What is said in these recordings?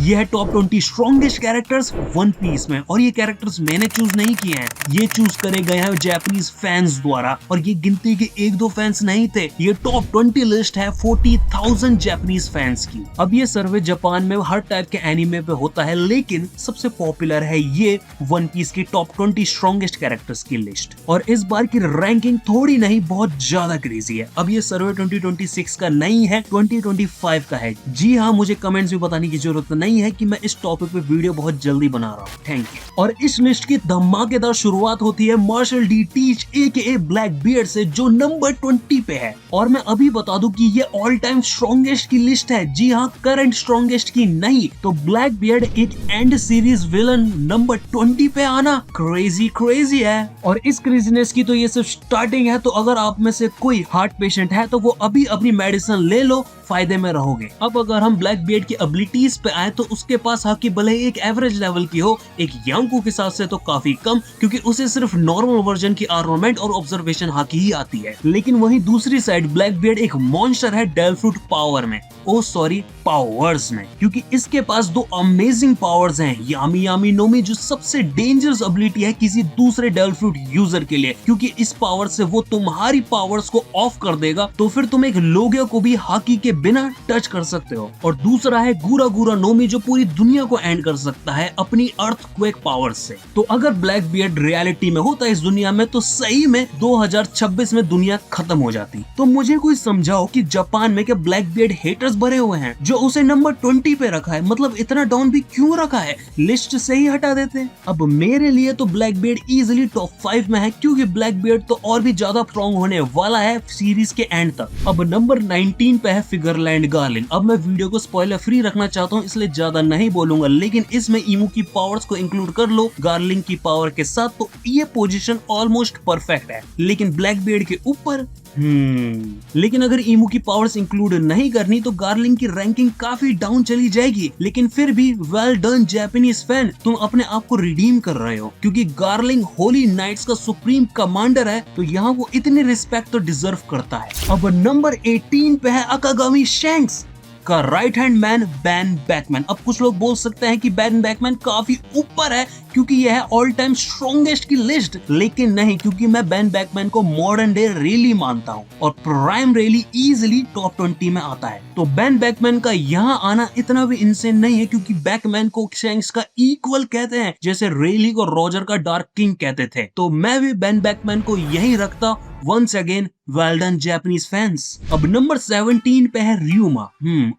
ये है top 20 strongest characters One Piece में, और ये कैरेक्टर्स मैंने चूज नहीं किए हैं, ये चूज करे गए हैं जापानीज फैंस द्वारा, और ये गिनती के एक दो फैंस नहीं थे, ये टॉप 20 लिस्ट है 40,000 जापानीज फैंस की। अब ये सर्वे जापान में हर टाइप के एनिमे पे होता है, लेकिन सबसे पॉपुलर है ये वन पीस की टॉप 20 स्ट्रॉन्गेस्ट कैरेक्टर्स की लिस्ट, और इस बार की रैंकिंग थोड़ी नहीं बहुत ज्यादा क्रेजी है। अब ये सर्वे 2026 का नहीं है, 2025 का है। जी हाँ, मुझे कमेंट्स में बताने की जरूरत नहीं है कि मैं इस टॉपिक पे वीडियो बहुत जल्दी बना रहा हूँ। Thank you. और इस लिस्ट की धमाकेदार शुरुआत होती है Marshall D Teach AKA Blackbeard से, जो नंबर 20 पे है। और मैं अभी बता दूं कि ये ऑल टाइम स्ट्रॉन्गेस्ट की लिस्ट है। जी हाँ, करंट स्ट्रॉन्गेस्ट की नहीं। तो ब्लैक बियर्ड एक एंड सीरीज विलन नंबर 20 पे आना क्रेजी है। और इस क्रेजीनेस की तो ये सिर्फ स्टार्टिंग है। तो अगर आप में से कोई हार्ट पेशेंट है तो वो अभी अपनी मेडिसिन ले लो, फायदे में रहोगे। अब अगर हम ब्लैक बियर्ड की एबिलिटीज पे आए तो उसके पास हाकी भले ही एक एवरेज लेवल की हो, एक यांको के साथ से तो काफी कम, क्योंकि उसे सिर्फ नॉर्मल वर्जन की आर्मामेंट और ऑब्जर्वेशन हाकी ही आती है। लेकिन वहीं दूसरी साइड ब्लैक बियर्ड एक मॉन्स्टर है डेल फ्रूट पावर में, पावर्स में, क्योंकि इसके पास दो अमेजिंग पावर्स हैं, यामी यामी नोमी जो सबसे डेंजरस एबिलिटी है किसी दूसरे डेल फ्रूट यूजर के लिए, क्योंकि इस पावर से वो तुम्हारी पावर्स को ऑफ कर देगा, तो फिर तुम एक लोगिया को भी हाकी के बिना टच कर सकते हो। और दूसरा है गुरा गुरा नोमी जो पूरी दुनिया को एंड कर सकता है अपनी अर्थक्वेक पावर्स से। तो अगर ब्लैक बियर्ड रियलिटी में होता इस दुनिया में तो सही में 2026 में दुनिया खत्म हो जाती। तो मुझे कोई समझाओ कि जापान में क्या ब्लैक बियर्ड हेटर्स भरे हुए हैं जो उसे नंबर 20 पे रखा है? मतलब इतना डाउन भी क्यों रखा है? लिस्ट से ही हटा देते हैं। अब मेरे लिए तो ब्लैक बियर्ड इजीली टॉप 5 में है, क्योंकि ब्लैक बियर्ड तो और भी ज्यादा स्ट्रॉन्ग होने वाला है सीरीज के एंड तक। अब नंबर 19 पे है फिगरलैंड गार्लिन। अब मैं वीडियो को स्पॉइलर फ्री रखना चाहता हूँ, इसलिए ज्यादा नहीं बोलूंगा, लेकिन इसमें ईमू की पावर्स को इंक्लूड कर लो गार्लिन की पावर के साथ, तो ये पोजीशन ऑलमोस्ट परफेक्ट है। लेकिन ब्लैक बियर्ड के ऊपर लेकिन अगर ईमू की पावर्स इंक्लूड नहीं करनी तो गार्लिंग की रैंकिंग काफी डाउन चली जाएगी। लेकिन फिर भी वेल डन जापानीज फैन, तुम अपने आप को रिडीम कर रहे हो, क्योंकि गार्लिंग होली नाइट्स का सुप्रीम कमांडर है, तो यहाँ वो इतनी रिस्पेक्ट तो डिजर्व करता है। अब नंबर 18 पे है अकागामी शैंक्स का right hand man ban Beckmann. अब कुछ लोग बोल सकते हैं कि बैन बैकमैन काफी ऊपर है क्योंकि यह है ऑल टाइम स्ट्रॉन्गेस्ट की लिस्ट, लेकिन नहीं, क्योंकि मैं बैन बैकमैन को मॉडर्न डे रेली मानता हूँ और प्राइम रेली इजीली टॉप 20 में आता है। तो बैन बैकमैन का यहाँ आना इतना भी इंसेन नहीं है, क्योंकि बैकमैन को शैंक्स का इक्वल कहते हैं, जैसे रेली को रॉजर का डार्क किंग कहते थे। तो मैं भी बैन बैकमैन को यही रखता। Once again well done Japanese fans. अब नंबर 17 पे है रियुमा।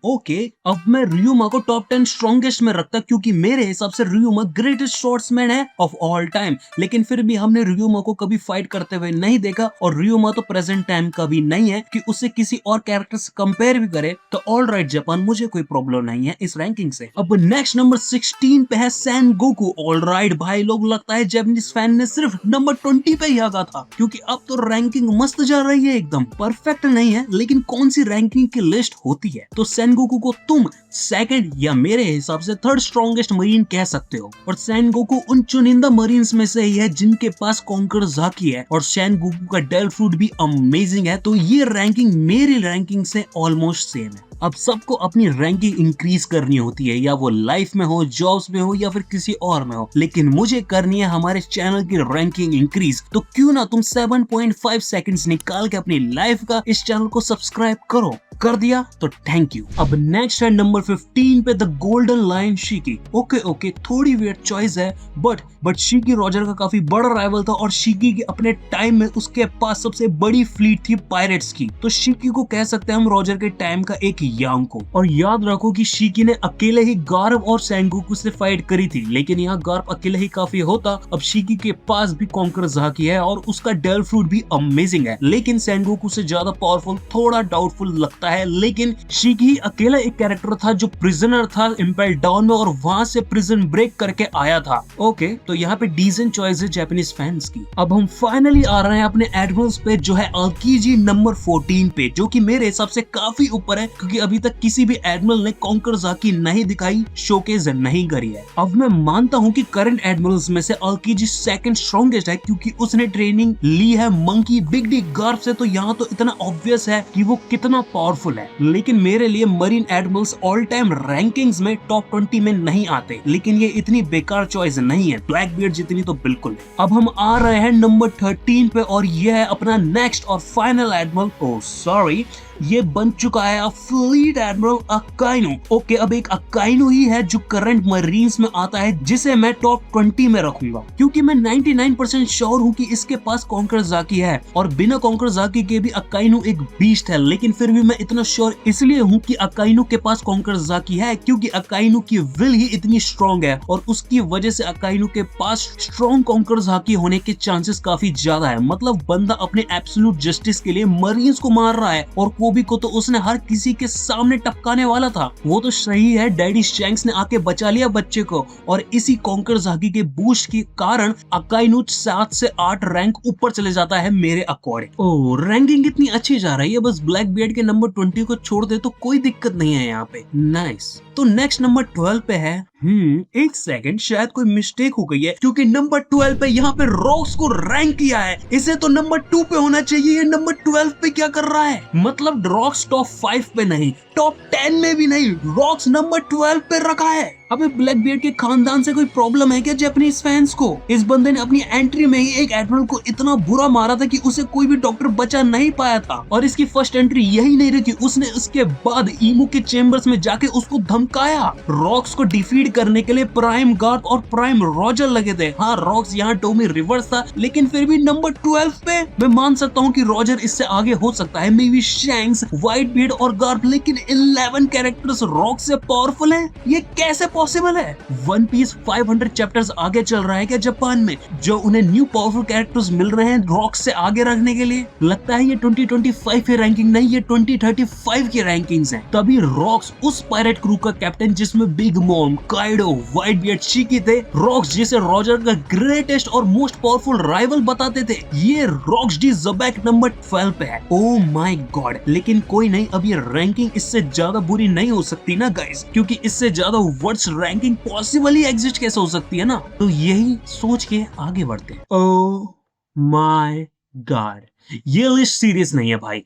ओके, अब मैं रियुमा को टॉप 10 स्ट्रॉन्गेस्ट में रखता, क्योंकि मेरे हिसाब से रियुमा ग्रेटेस्ट स्वॉर्ड्समैन है ऑफ ऑल टाइम। लेकिन फिर भी हमने रियुमा को कभी फाइट करते हुए नहीं देखा, और रियुमा तो प्रेजेंट टाइम का भी नहीं है कि उसे किसी और कैरेक्टर से कंपेयर भी करे। तो ऑल राइट जापान, मुझे कोई प्रॉब्लम नहीं है इस रैंकिंग से। अब नेक्स्ट नंबर 16 पे है सैन गोकू। ऑल राइट भाई लोग, लगता है जापानीज फैन ने सिर्फ नंबर 20 पे ही आगा था, क्योंकि अब तो रैंकिंग मस्त जा रही है, एकदम परफेक्ट नहीं है, लेकिन कौन सी रैंकिंग की लिस्ट होती है? तो सेनगोकू को तुम सेकंड या मेरे हिसाब से थर्ड स्ट्रॉन्गेस्ट मरीन कह सकते हो। और सेनगोकू उन चुनिंदा मरीन्स में से ही है जिनके पास कॉन्कर ज़ाकी है, और सेनगोकू का डेल फ्रूट भी अमेजिंग है। तो ये रैंकिंग मेरी रैंकिंग से ऑलमोस्ट सेम है। अब सबको अपनी रैंकिंग इंक्रीज करनी होती है, या वो लाइफ में हो, जॉब्स में हो, या फिर किसी और में हो, लेकिन मुझे करनी है हमारे चैनल की रैंकिंग इंक्रीज। तो क्यों ना तुम 7.5 सेकंड्स निकाल के अपनी लाइफ का इस चैनल को सब्सक्राइब करो। कर दिया तो थैंक यू। अब नेक्स्ट है नंबर 15 पे द गोल्डन लायन शिकी। ओके, थोड़ी वेट चॉइस है, बट शिकी रॉजर का काफी बड़ा राइवल था, और शिकी के अपने टाइम में उसके पास सबसे बड़ी फ्लीट थी पायरेट्स की। तो शिकी को कह सकते हैं हम रॉजर के टाइम का एक यांको। और याद रखो कि शिकी ने अकेले ही गार्ब और सेनगोकू से फाइट करी थी, लेकिन यहाँ गार्ब अकेले ही काफी होता। अब शिकी के पास भी कॉन्कर ज़ाकी है, और उसका डेल फ्रूट भी अमेजिंग है, लेकिन सेनगोकू से ज्यादा पावरफुल थोड़ा डाउटफुल लगता है। लेकिन शिकी अकेला एक कैरेक्टर था जो प्रिजनर था इम्पेल डाउन में, और वहां से प्रिजन ब्रेक करके आया था। ओके, तो यहाँ पे डीसेंट चॉइस है जापानीज फैंस की। अब हम फाइनली आ रहे हैं अपने एडमिरल्स पे, जो है अल्कीजी नंबर 14 पे, जो कि मेरे हिसाब से काफी ऊपर है, क्योंकि अभी तक किसी भी एडमिरल ने कॉन्कर ज़ाकी नहीं दिखाई, शोकेस नहीं करी है। अब मैं मानता हूँ कि करंट एडमिरल्स में से अल्कीजी सेकंड स्ट्रॉन्गेस्ट है, क्योंकि उसने ट्रेनिंग ली है मंकी बिग डी गार्ब से। तो यहाँ तो इतना ऑब्वियस है कि वो कितना पावरफुल पावरफुल है, लेकिन मेरे लिए marine Admirals all time rankings में टॉप 20 में नहीं आते। लेकिन ये इतनी बेकार चॉइस नहीं है, ब्लैकबीयर्ड जितनी तो बिल्कुल नहीं। अब हम आ रहे हैं नंबर 13 पे और ये है अपना नेक्स्ट और फाइनल एडमिरल, ओह सॉरी, ये बन चुका है फ्लीट एडमिरल अकाइनो। ओके, अब एक अकाइनो ही है जो करंट मरीन्स में आता है, जिसे मैं टॉप 20 में रखूंगा, क्योंकि मैं 99% श्योर हूँ कि इसके पास कॉन्कर ज़ाकी है, और बिना कॉन्कर ज़ाकी के भी अकाइनो एक बीस्ट है। लेकिन फिर भी मैं इतना श्योर इसलिए हूँ कि अकाइनो के पास कॉन्कर ज़ाकी है, क्योंकि अकाइनो की विल ही इतनी स्ट्रॉन्ग है, और उसकी वजह से अकाइनो के पास स्ट्रॉन्ग कॉन्कर ज़ाकी होने के चांसेस काफी ज्यादा है। मतलब बंदा अपने एब्सोल्यूट जस्टिस के लिए मरीन्स को मार रहा है, और कोबी को तो उसने हर किसी के सामने टपकाने वाला था। वो तो सही है, डैडी शैंक्स ने आके बचा लिया बच्चे को, और इसी कॉन्कर ज़ाकी के बूस्ट के कारण अकाइनो 7 से 8 रैंक ऊपर चले जाता है मेरे अकॉर्डिंग। ओह, रैंकिंग इतनी अच्छी जा रही है, बस ब्लैकबीयर्ड के नंबर 20 को छोड़ दे तो कोई दिक्कत नहीं है यहाँ पे। नाइस। तो नेक्स्ट नंबर 12 पे है, एक सेकंड, शायद कोई मिस्टेक हो गई है, क्योंकि नंबर 12 पे यहाँ पे रॉक्स को रैंक किया है। इसे तो नंबर 2 पे होना चाहिए, ये नंबर 12 पे क्या कर रहा है? मतलब रॉक्स टॉप 5 पे नहीं, टॉप 10 में भी नहीं, रॉक्स नंबर 12 पे रखा है। अबे ब्लैकबीयर्ड के खानदान से कोई प्रॉब्लम है क्या जापानीज फैंस को? इस बंदे ने अपनी एंट्री में ही एक एडमिरल को इतना बुरा मारा था कि उसे कोई भी डॉक्टर बचा नहीं पाया था, और इसकी फर्स्ट एंट्री यही नहीं रही कि उसने उसके बाद ईमू के चेम्बर्स में जाके उसको धमकाया। रॉक्स को डिफीट करने के लिए प्राइम गार्थ और प्राइम रॉजर लगे थे। हाँ, रॉक्स यहाँ टोमी रिवर्स था, लेकिन फिर भी नंबर 12 पे मैं मान सकता हूँ कि रॉजर इससे आगे हो सकता है, may be shanks, white beard और गार्थ, लेकिन 11 कैरेक्टर्स रॉक से पावरफुल हैं, ये कैसे पॉसिबल है? वन पीस 500 चैप्टर्स आगे चल रहा है क्या जापान में, जो उन्हें न्यू पावरफुल कैरेक्टर्स मिल रहे हैं रॉक से आगे रखने के लिए? लगता है ये 2025 की रैंकिंग नहीं, ये 2035 की रैंकिंग्स हैं। तभी रॉक्स उस पायरेट क्रू का कैप्टन जिसमें Big Mom, Kaido, Whitebeard, Shiki थे, रॉक्स जिसे रॉजर का ग्रेटेस्ट और मोस्ट पावरफुल राइवल बताते थे, ये रॉक्स डी ज़बैक नंबर 12 पे है। ओह माय गॉड, लेकिन कोई नहीं, अब ये रैंकिंग इससे ज्यादा बुरी नहीं हो सकती ना गाइस, क्योंकि इससे ज्यादा वर्स्ट रैंकिंग पॉसिबल ही एग्जिस्ट कैसे हो सकती है ना? तो यही सोच के आगे बढ़ते हैं। ओह माय गॉड, ये लिस्ट सीरियस नहीं है भाई।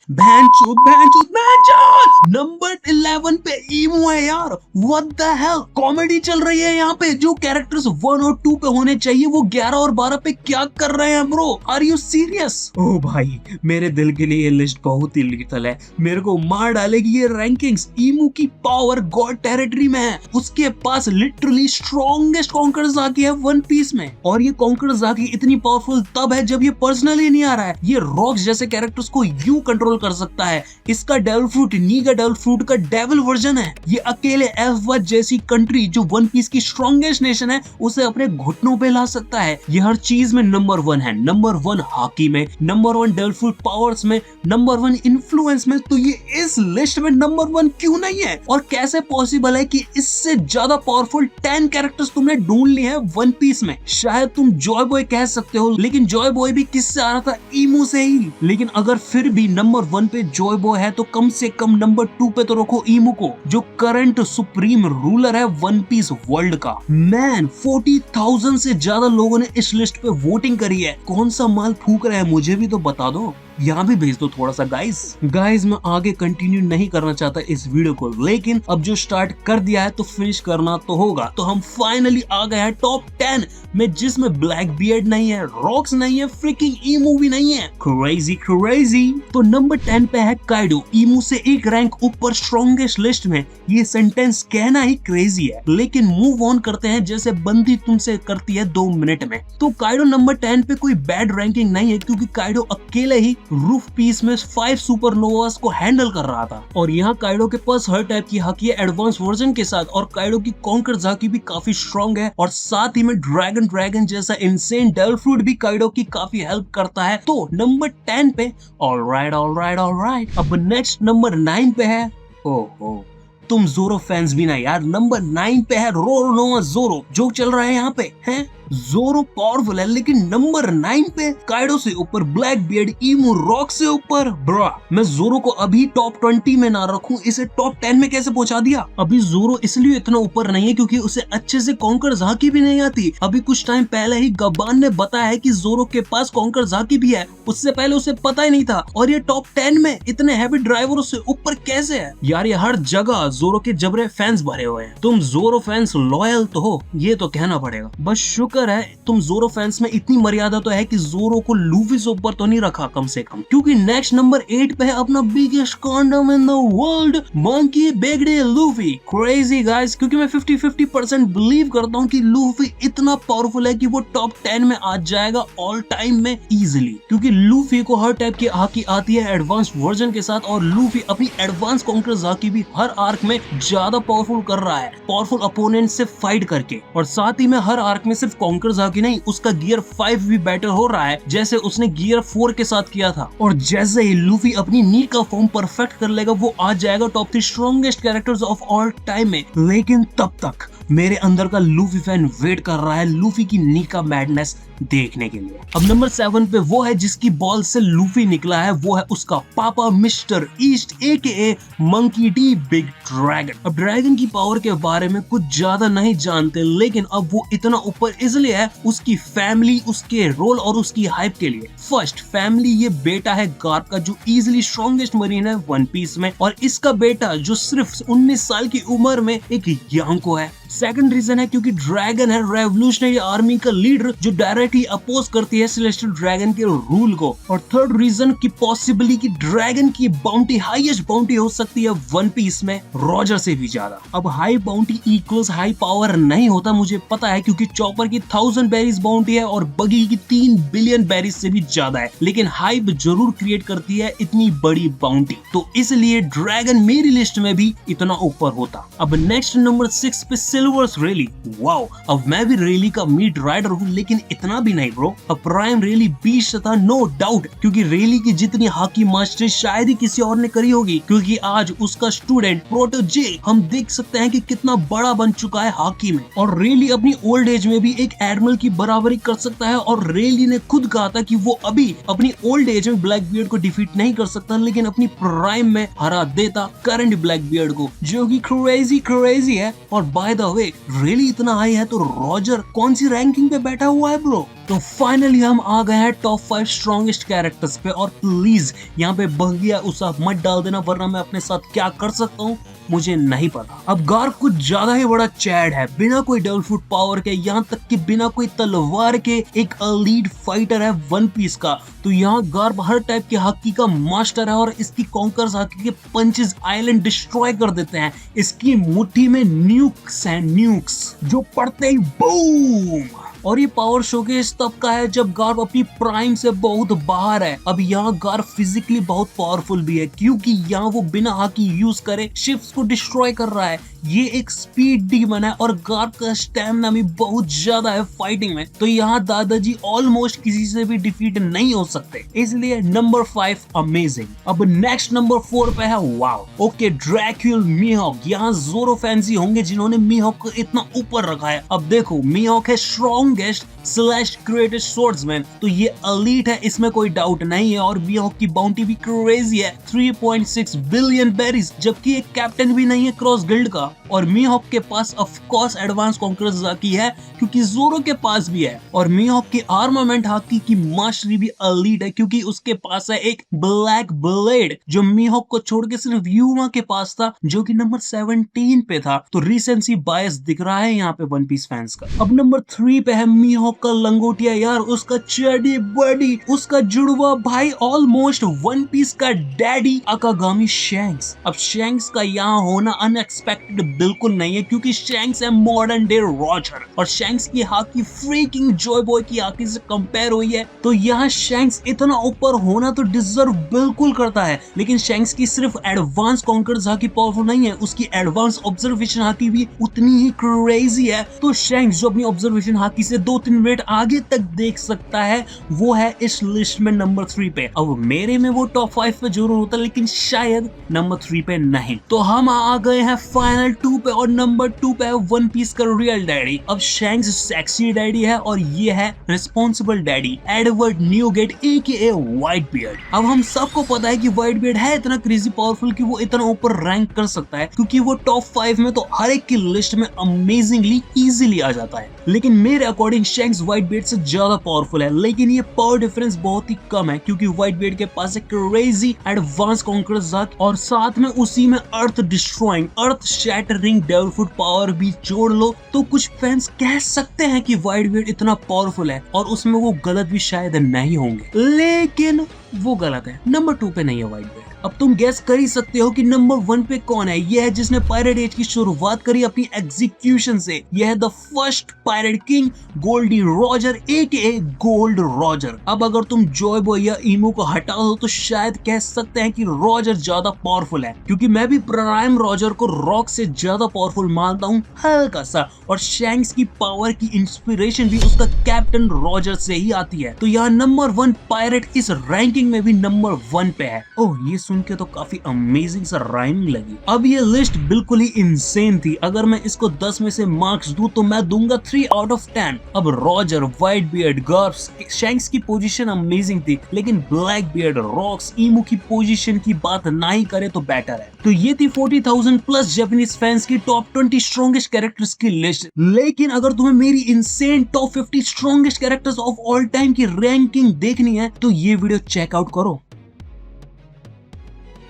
नंबर 11 पे ईमो है यार, व्हाट द हेल, कॉमेडी चल रही है यहाँ पे। जो कैरेक्टर्स 1 और 2 पे होने चाहिए वो 11 और 12 पे क्या कर रहे हैं ब्रो? Are you serious? ओ भाई, मेरे दिल के लिए ये लिस्ट बहुत ही लीथल है, मेरे को मार डालेगी ये रैंकिंग्स। ईमो की पावर गॉड टेरिटरी में है, उसके पास लिटरली स्ट्रॉन्गेस्ट कॉन्कर ज़ाकी है वन पीस में, और ये कॉन्कर ज़ाकी इतनी पावरफुल तब है जब ये पर्सनली नहीं आ रहा है। ये रॉक्स जैसे कैरेक्टर्स को यूं कंट्रोल कर सकता है। इसका डेविल फ्रूट नीगा डेविल फ्रूट का डेविल वर्जन है। ये अकेले एल्फबर्ट जैसी कंट्री जो वन पीस की स्ट्रॉन्गेस्ट नेशन है उसे अपने घुटनों पे ला सकता है। ये हर चीज में नंबर 1 है, नंबर 1 हॉकी में, नंबर 1 डेविल फ्रूट पावर्स में, नंबर 1 इन्फ्लुएंस में। तो ये इस लिस्ट में नंबर 1 क्यों नहीं है? और कैसे पॉसिबल है कि इससे ज्यादा पावरफुल 10 कैरेक्टर्स तुमने ढूंढ लिए हैं वन पीस में? शायद तुम जॉय बॉय कह सकते हो, लेकिन जॉय बॉय भी किससे आ रहा था? ईमो से ही। लेकिन अगर फिर भी नंबर 1 पे जॉय बॉय है तो कम से कम नंबर 2 पे तो रखो ईमो को, जो करंट सुप्रीम रूलर है वन पीस वर्ल्ड का। मैन, 40,000 से ज्यादा लोगों ने इस लिस्ट पे वोटिंग करी है। कौन सा माल फूक रहा है मुझे भी तो बता दो, यहाँ भी भेज दो थोड़ा सा गाइस। मैं आगे कंटिन्यू नहीं करना चाहता इस वीडियो को, लेकिन अब जो स्टार्ट कर दिया है तो फिनिश करना तो होगा। तो हम फाइनली आ गए हैं टॉप 10 में, जिसमें ब्लैक बियर्ड नहीं है, रॉक्स नहीं है, फ्रिकिंग ईमो भी नहीं है। क्रेजी। तो नंबर 10 पे है काइडो, ईमो से एक रैंक ऊपर स्ट्रॉन्गेस्ट लिस्ट में। ये सेंटेंस कहना ही क्रेजी है, लेकिन मूव ऑन करते हैं जैसे बंदी तुमसे करती है 2 मिनट में। तो काइडो नंबर 10 पे कोई बैड रैंकिंग नहीं है, क्योंकि काइडो अकेले ही रूफ पीस में 5 सुपरनोवास को हैंडल कर रहा था, और यहाँ काइडो के पास हर टाइप की हकी है एडवांस वर्जन के साथ, और काइडो की कॉन्कर ज़ाकी भी काफी स्ट्रॉन्ग है, और साथ ही में ड्रैगन जैसा इंसेन डेविल फ्रूट भी काइडो की काफी हेल्प करता है। तो नंबर 10 पे ऑलराइट। अब नेक्स्ट नंबर 9 पे है, ओहो तुम जोरो फैंस भी ना यार, नंबर 9 पे है रोरोनोआ जोरो। जो चल रहा है यहाँ पे है जोरो पावरफुल है, लेकिन नंबर 9 पे काइडो से ऊपर, ब्लैक बियर्ड, ईमू रॉक से ऊपर। ब्रा, मैं जोरो को अभी टॉप 20 में ना रखूं, इसे टॉप 10 में कैसे पहुंचा दिया? अभी जोरो इसलिए इतना ऊपर नहीं है क्योंकि उसे अच्छे से कॉन्कर झाकी भी नहीं आती। अभी कुछ टाइम पहले ही गबान ने बताया है कि जोरो के पास कॉन्कर झाकी भी है, उससे पहले उसे पता ही नहीं था। और ये टॉप 10 में इतने हैवी ड्राइवरों से ऊपर कैसे है? यार ये हर जगह जोरो के जबरे फैंस भरे हुए हैं। तुम जोरो फैंस लॉयल तो हो, ये तो कहना पड़ेगा। बस शुक्र है तुम जोरो फैंस में इतनी मर्यादा तो है कि जोरो को लूफी से ऊपर तो नहीं रखा कम से कम। क्योंकि नेक्स्ट नंबर 8 पे है अपना biggest condom in the world, monkey big day Luffy. Crazy guys, क्योंकि मैं 50-50% बिलीव करता हूँ कि लूफी इतना पावरफुल है कि वो टॉप 10 में आ जाएगा ऑल टाइम में इजीली। क्योंकि लूफी को हर टाइप की हाकी आती है एडवांस वर्जन के साथ, और लूफी अपनी एडवांस काउंटर हाकी भी हर आर्क में ज्यादा पावरफुल कर रहा है, पावरफुल अपोनेंट से फाइट करके। और साथ ही में हर आर्क में सिर्फ काउंटर हाकी नहीं, उसका गियर 5 भी बेटर हो रहा है, जैसे उसने गियर 4 के साथ किया था। और जैसे ही लूफी अपनी नी का फॉर्म परफेक्ट कर लेगा, वो आ जाएगा top 3 strongest characters of all time में। लेकिन तब तक मेरे अंदर का लूफी फैन वेट कर रहा है लूफी की नी का मैडनेस देखने के लिए। अब नंबर 7 पे वो है जिसकी बॉल से लूफी निकला है, वो है उसका पापा mister east AKA monkey D big dragon. अब ड्रैगन की पावर के बारे में कुछ ज्यादा नहीं जानते, लेकिन अब वो इतना ऊपर इसलिए है उसकी फैमिली, उसके रोल और उसकी हाइप के लिए। फर्स्ट, फैमिली, ये बेटा है गार्प का जो इजिली स्ट्रॉन्गेस्ट मरीन है वन पीस में, और इसका बेटा जो सिर्फ 19 साल की उम्र में एक यांको है। सेकंड रीजन है क्योंकि ड्रैगन है रेवोल्यूशनरी आर्मी का लीडर जो डायरेक्ट ही अपोज करती है सेलेस्टियल ड्रैगन के रूल को। और थर्ड रीजन की पॉसिबली कि ड्रैगन की बाउंटी हाईएस्ट बाउंटी हो सकती है वन पीस में रॉजर से भी ज्यादा। अब high bounty equals high power नहीं होता, मुझे पता है, क्योंकि चॉपर की 1000 बेरीज बाउंटी है और बगी की 3 बिलियन बेरीज से भी ज्यादा है, लेकिन हाइप जरूर क्रिएट करती है इतनी बड़ी बाउंटी, तो इसलिए ड्रैगन मेरी लिस्ट में भी इतना ऊपर होता। अब नेक्स्ट नंबर 6 पे सिल्वर्स रेली। वाओ, अब मैं भी रेली का मीट राइडर हूँ, लेकिन इतना भी नहीं ब्रो। अब प्राइम रेली बीस्ट था नो डाउट, क्योंकि रेली की जितनी हाकी मास्टरी शायद ही किसी और ने करी होगी, क्योंकि आज उसका स्टूडेंट प्रोटोजे हम देख सकते हैं कि कितना बड़ा बन चुका है हाकी में। और रेली अपनी ओल्ड एज में भी एक एडमिरल की बराबरी कर सकता है, और रेली ने खुद कहा था कि वो अभी अपनी ओल्ड एज में ब्लैक बियर्ड को डिफीट नहीं कर सकता, लेकिन अपनी प्राइम में हरा देता करंट ब्लैक बियर्ड को, जो कि क्रेजी है। और बाय द वे, रेली इतना हाई है तो रॉजर कौन सी रैंकिंग पे बैठा हुआ है ब्रो? तो फाइनली हम आ गए हैं टॉप 5 स्ट्रॉन्गेस्ट कैरेक्टर्स पे, और प्लीज यहाँ पे बगिया उसा मत डाल देना, वरना मैं अपने साथ क्या कर सकता हूँ मुझे नहीं पता। अब गार्प कुछ ज्यादा ही बड़ा चैड है, बिना कोई डबल फुट पावर के, यहाँ तक कि बिना कोई तलवार के एक एलीट फाइटर है वन पीस का। तो यहाँ गार्प हर टाइप के हाकी का मास्टर है, और इसकी कॉन्कर्स हाकी के पंचेस आइलैंड डिस्ट्रॉय कर देते हैं। इसकी मुट्ठी में न्यूक्स हैं, न्यूक्स जो पड़ते ही बूम। और ये पावर शोकेस तब का है जब गार्प अपनी प्राइम से बहुत बाहर है। अब यहाँ गार्प फिजिकली बहुत पावरफुल भी है, क्योंकि यहाँ वो बिना हाकी यूज करे शिप्स को डिस्ट्रॉय कर रहा है। ये एक स्पीड डीमन है, और गार्प का स्टैमिना भी बहुत ज्यादा है फाइटिंग में, तो यहाँ दादाजी ऑलमोस्ट किसी से भी डिफीट नहीं हो सकते, इसलिए नंबर 5 अमेजिंग। अब नेक्स्ट नंबर 4 पे है वाओ, ओके, ड्रैक्यूल मीहॉक। यहाँ जोरो फैंस ही होंगे जिन्होंने मीहॉक को इतना ऊपर रखा है। अब देखो, मीहॉक है स्ट्रॉन्गेस्ट स्लैश ग्रेटेस्ट स्वॉर्ड्समैन, तो ये एलीट है, इसमें कोई डाउट नहीं है। और मीहॉक की बाउंटी भी क्रेजी है, 3.6 बिलियन बेरीज, जबकि एक कैप्टन भी नहीं है क्रॉस गिल्ड का। और मीहॉक के पास of course advance conqueror's haki है, क्योंकि जोरो के पास भी है। और मीहॉक की आर्मामेंट हाकी की मास्टरी भी एलीट है, क्योंकि उसके पास है एक ब्लैक ब्लेड, जो मीहॉक को छोड़ के सिर्फ यूमा के पास था, जो कि नंबर 17 पे था। तो रिसेंसी बायस दिख रहा है यहाँ पे वन पीस फैंस का। अब नंबर 3 पे है मीहॉक का लंगोटिया। यार उसका चडी बडी, उसका जुड़वा भाई, ऑलमोस्ट वन पीस का डैडी अकागामी शैंक्स। अब शैंक्स का यहाँ होना अनएक्सपेक्टेड बिल्कुल नहीं है, क्योंकि शैंक्स है मॉडर्न डे रॉजर, और शैंक्स की हाकी फ्रीकिंग जॉय बॉय की हाकी से कंपेयर हुई है। तो यहाँ शैंक्स इतना ऊपर होना तो डिजर्व बिल्कुल करता है, लेकिन शैंक्स की सिर्फ एडवांस कॉन्कर्स हाकी पावरफुल नहीं है, उसकी एडवांस ऑब्जर्वेशन हाकी भी उतनी ही क्रेजी है। तो शैंक्स जो अपनी ऑब्जर्वेशन हाकी से 2-3 मिनट आगे तक देख सकता है, वो है इस लिस्ट में नंबर 3 पे। अब मेरे में वो टॉप 5 पे जरूर होता, लेकिन शायद नंबर 3 पे नहीं। तो हम आ गए हैं फाइनल नंबर 2 पे, और नंबर 2 पे है वन पीस का रियल डैडी। अब शैंक्स सेक्सी डैडी है और ये है responsible daddy, Edward Newgate AKA Whitebeard. अब हम सबको पता है कि व्हाइट बियर्ड है इतना क्रेजी पावरफुल कि वो इतना ऊपर रैंक कर सकता है, क्योंकि वो टॉप 5 में तो हर एक की लिस्ट में अमेजिंगली इजीली आ जाता है। लेकिन मेरे अकॉर्डिंग शैंक्स व्हाइट बियर्ड से ज्यादा पावरफुल है, लेकिन ये पावर डिफरेंस बहुत ही कम है, क्योंकि व्हाइट बियर्ड के पास एक क्रेजी एडवांस कॉन्करर्स हक और साथ में उसी में अर्थ डिस्ट्रॉइंग, अर्थ शैटरिंग डेविल फुट पावर भी जोड़ लो तो कुछ फैंस कह सकते हैं कि व्हाइट बियर्ड इतना पावरफुल है, और उसमें वो गलत भी शायद नहीं होंगे, लेकिन वो गलत है। नंबर 2 पे नहीं है व्हाइट बियर्ड। अब तुम गेस कर ही सकते हो कि नंबर 1 पे कौन है। यह है जिसने पायरेट एज की शुरुआत करी अपनी एग्जीक्यूशन से। यह है the first pirate king Gol D Roger AKA Gold Roger. अब अगर तुम जॉय बॉय या ईमो को हटा दो तो शायद कह सकते हैं कि रॉजर ज्यादा पावरफुल है, क्योंकि मैं भी प्राइम रॉजर को रॉक से ज्यादा पावरफुल मानता हूँ हल्का सा, और शैंक्स की पावर की इंस्पिरेशन भी उसका कैप्टन रॉजर से ही आती है। तो यहाँ नंबर 1 पायरेट इस रैंकिंग में भी नंबर 1 पे है। ओह, ये सुन के तो काफी अमेजिंग सा राइमिंग लगी। अब ये लिस्ट बिल्कुल ही इंसेन थी। अगर मैं इसको 10 में से मार्क्स दूं तो मैं दूंगा 3 आउट ऑफ 10। अब रॉजर, व्हाइट बियर्ड, गर्ब्स, शैंक्स की पोजीशन अमेजिंग थी, लेकिन ब्लैक बियर्ड, रॉक्स, ईमो की पोजीशन की बात ना ही करे तो बेटर है। तो ये थी 40,000 प्लस जापानीज फैंस की टॉप 20 स्ट्रॉन्गेस्ट कैरेक्टर्स की लिस्ट। लेकिन अगर तुम्हें मेरी insane top 50 strongest characters of all time की रैंकिंग देखनी है तो ये वीडियो चेकआउट करो।